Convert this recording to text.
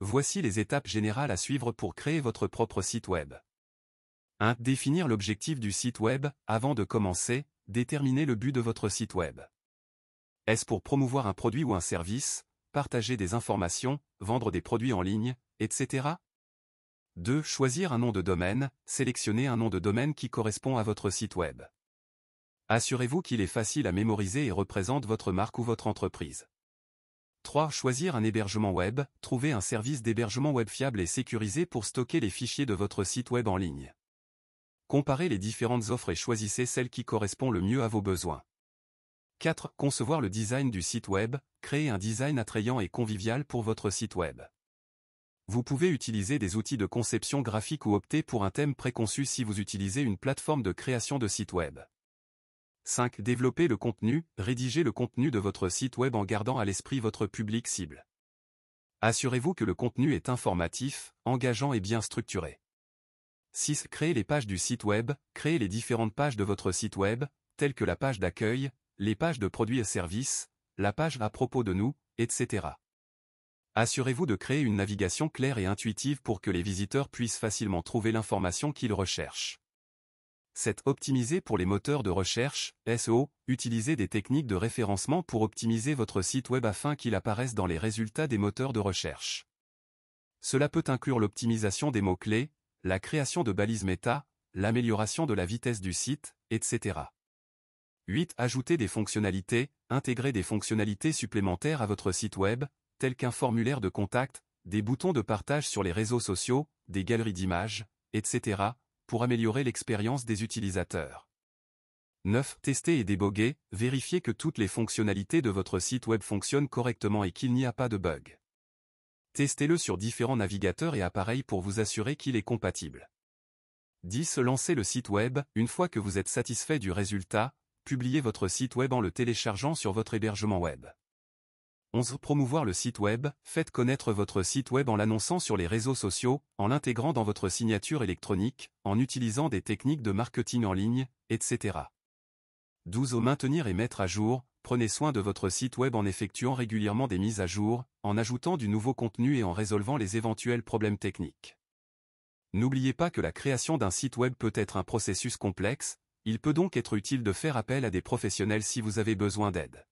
Voici les étapes générales à suivre pour créer votre propre site web. 1. Définir l'objectif du site web. Avant de commencer, déterminez le but de votre site web. Est-ce pour promouvoir un produit ou un service, partager des informations, vendre des produits en ligne, etc. 2. Choisir un nom de domaine. Sélectionnez un nom de domaine qui correspond à votre site web. Assurez-vous qu'il est facile à mémoriser et représente votre marque ou votre entreprise. 3. Choisir un hébergement web. Trouvez un service d'hébergement web fiable et sécurisé pour stocker les fichiers de votre site web en ligne. Comparez les différentes offres et choisissez celle qui correspond le mieux à vos besoins. 4. Concevoir le design du site web. Créez un design attrayant et convivial pour votre site web. Vous pouvez utiliser des outils de conception graphique ou opter pour un thème préconçu si vous utilisez une plateforme de création de site web. 5. Développer le contenu. Rédigez le contenu de votre site web en gardant à l'esprit votre public cible. Assurez-vous que le contenu est informatif, engageant et bien structuré. 6. Créez les pages du site web. Créez les différentes pages de votre site web, telles que la page d'accueil, les pages de produits et services, la page à propos de nous, etc. Assurez-vous de créer une navigation claire et intuitive pour que les visiteurs puissent facilement trouver l'information qu'ils recherchent. 7. Optimiser pour les moteurs de recherche, SEO. Utilisez des techniques de référencement pour optimiser votre site web afin qu'il apparaisse dans les résultats des moteurs de recherche. Cela peut inclure l'optimisation des mots-clés, la création de balises méta, l'amélioration de la vitesse du site, etc. 8. Ajouter des fonctionnalités. Intégrer des fonctionnalités supplémentaires à votre site web, tels qu'un formulaire de contact, des boutons de partage sur les réseaux sociaux, des galeries d'images, etc., pour améliorer l'expérience des utilisateurs. 9. Tester et déboguer. Vérifiez que toutes les fonctionnalités de votre site web fonctionnent correctement et qu'il n'y a pas de bug. Testez-le sur différents navigateurs et appareils pour vous assurer qu'il est compatible. 10. Lancer le site web. Une fois que vous êtes satisfait du résultat, publiez votre site web en le téléchargeant sur votre hébergement web. 11. Promouvoir le site web. Faites connaître votre site web en l'annonçant sur les réseaux sociaux, en l'intégrant dans votre signature électronique, en utilisant des techniques de marketing en ligne, etc. 12. Maintenir et mettre à jour. Prenez soin de votre site web en effectuant régulièrement des mises à jour, en ajoutant du nouveau contenu et en résolvant les éventuels problèmes techniques. N'oubliez pas que la création d'un site web peut être un processus complexe, il peut donc être utile de faire appel à des professionnels si vous avez besoin d'aide.